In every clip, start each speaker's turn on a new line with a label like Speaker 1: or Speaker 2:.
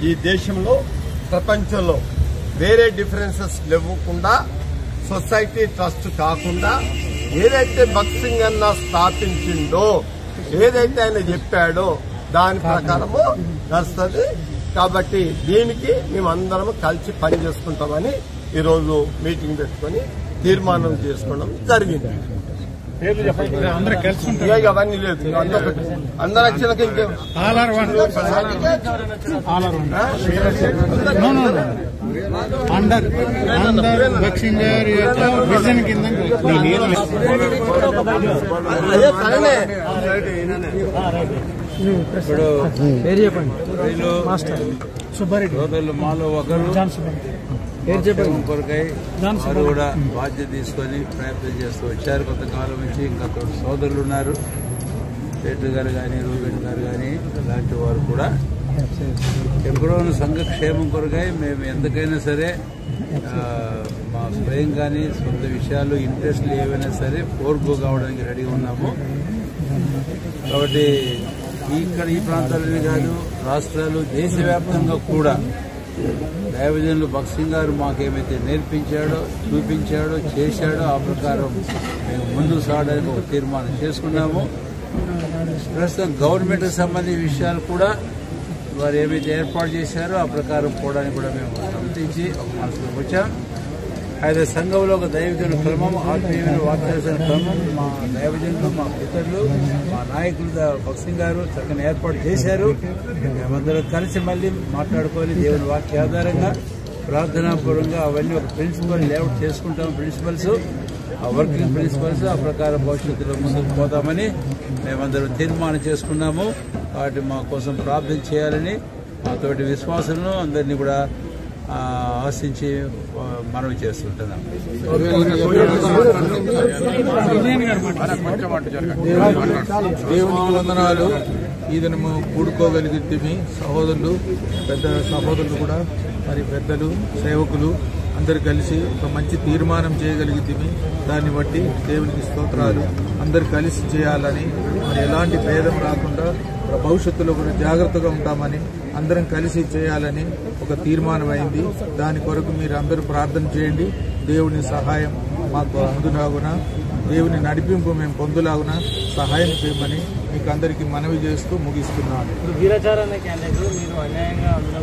Speaker 1: ఈ దేశంలో ప్రపంచంలో వేరే డిఫరెన్సెస్ లేకుండా సొసైటీ ట్రస్ట్ కాకుండా ఏదైతే భక్సింగ్ అన్న స్థాపించిండో ఏదైతే ఆయన చెప్పాడో దాని ప్రకారము నడుస్తుంది. కాబట్టి దీనికి మేమందరం కలిసి పనిచేసుకుంటామని ఈరోజు మీటింగ్ పెట్టుకుని తీర్మానం చేసుకోవడం జరిగింది. అవన్నీ లేదు, అందరు వచ్చినాక ఇంకే
Speaker 2: ఇప్పుడు వీళ్ళు సుబ్బారెడ్డి సోదరులు మాలో ఒకరు కొరకై వారు కూడా బాధ్యత తీసుకొని ప్రయత్నం చేస్తూ వచ్చారు. కొంతకాలం నుంచి ఇంకా సోదరులు ఉన్నారు, పేటర్ గారు కానీ రూబెన్ గారు కానీ ఇలాంటి వారు కూడా ఎప్పుడో సంఘక్షేమం కొరకై మేము ఎందుకైనా సరే మా స్వయం కానీ సొంత విషయాలు ఇంట్రెస్ట్లు ఏవైనా సరే ఫోర్గో కావడానికి రెడీ ఉన్నాము. కాబట్టి ఇక్కడ ఈ ప్రాంతాలని కాదు రాష్ట్రాలు దేశవ్యాప్తంగా కూడా దైవజనులు భక్సింగ్ గారు మాకేమైతే నేర్పించాడో చూపించాడో చేశాడో ఆ ప్రకారం మేము ముందుకు సాగడానికి ఒక తీర్మానం చేసుకున్నాము. ప్రస్తుతం గవర్నమెంట్ కు సంబంధించిన విషయాలు కూడా వారు ఏమైతే ఏర్పాటు చేశారో ఆ ప్రకారం పోవడానికి కూడా మేము సమ్మతించి ఒక మనసులోకి వచ్చాం. అయితే సంఘంలో ఒక దైవజనుల క్రమం, ఆత్మీయులు వార్తాల్సిన క్రమం మా దైవజనులు, మా పితరులు, మా నాయకులు భక్సింగ్ గారు చక్కని ఏర్పాటు చేశారు. మేమందరం కలిసి మళ్ళీ మాట్లాడుకొని దేవుని వాక్య ఆధారంగా ప్రార్థనాపూర్వంగా అవన్నీ ఒక ప్రిన్సిపల్ లేఅవుట్ చేసుకుంటాం. ప్రిన్సిపల్స్ ఆ వర్కింగ్ ప్రిన్సిపల్స్ ఆ ప్రకారం భవిష్యత్తులో ముందుకు పోతామని మేమందరం తీర్మానం చేసుకున్నాము. వాటి మా కోసం ప్రార్థన చేయాలని మాతోటి విశ్వాసులను అందరినీ కూడా ఆశించి మనవి చేస్తుంటున్నాం.
Speaker 3: దేవునికి వందనాలు. ఈ దినము కూడుకోగలిగితే సహోదరులు, పెద్ద సహోదరులు కూడా మరి పెద్దలు, సేవకులు అందరు కలిసి ఒక మంచి తీర్మానం చేయగలిగితే దాన్ని బట్టి దేవునికి స్తోత్రాలు. అందరు కలిసి చేయాలని, మరి ఎలాంటి భేదం రాకుండా భవిష్యత్తులో కూడా జాగ్రత్తగా ఉంటామని అందరం కలిసి చేయాలని ఒక తీర్మానం అయింది. దాని కొరకు మీరు అందరూ ప్రార్థన చేయండి. దేవుని సహాయం మాకు అందులాగున, దేవుని నడిపింపు మేము పొందులాగున సహాయం చేయమని మీకు అందరికీ మనవి చేస్తూ ముగిస్తున్నాను.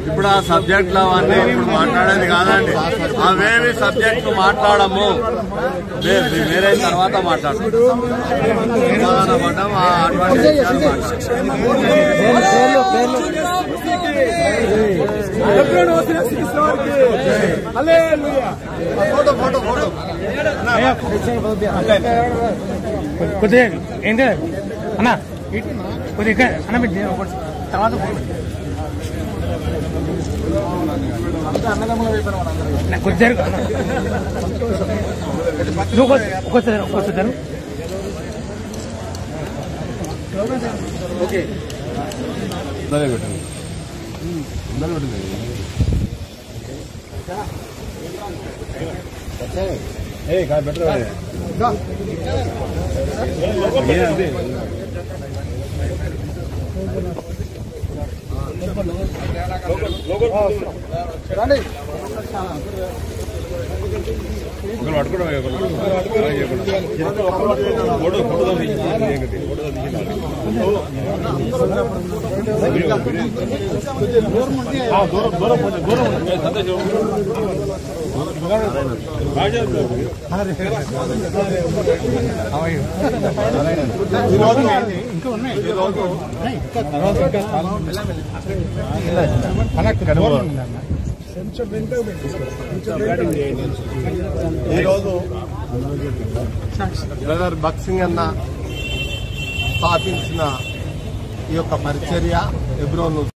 Speaker 1: ఇప్పుడు ఆ సబ్జెక్టులు అవన్నీ ఇప్పుడు మాట్లాడేది కాదండి. అవేమి సబ్జెక్టులు మాట్లాడము, వేరే తర్వాత మాట్లాడతాం.
Speaker 4: కొద్దిగా ఏంటి అన్నా, కొద్దిగా అన్న పెట్టి తర్వాత కొద్దిగా ఒక్కొచ్చారు. ఓకే
Speaker 1: ఈరోజు బ్రదర్ భక్సింగ్ అన్న స్థాపించిన ఈ యొక్క పరిచర్య హెబ్రోన్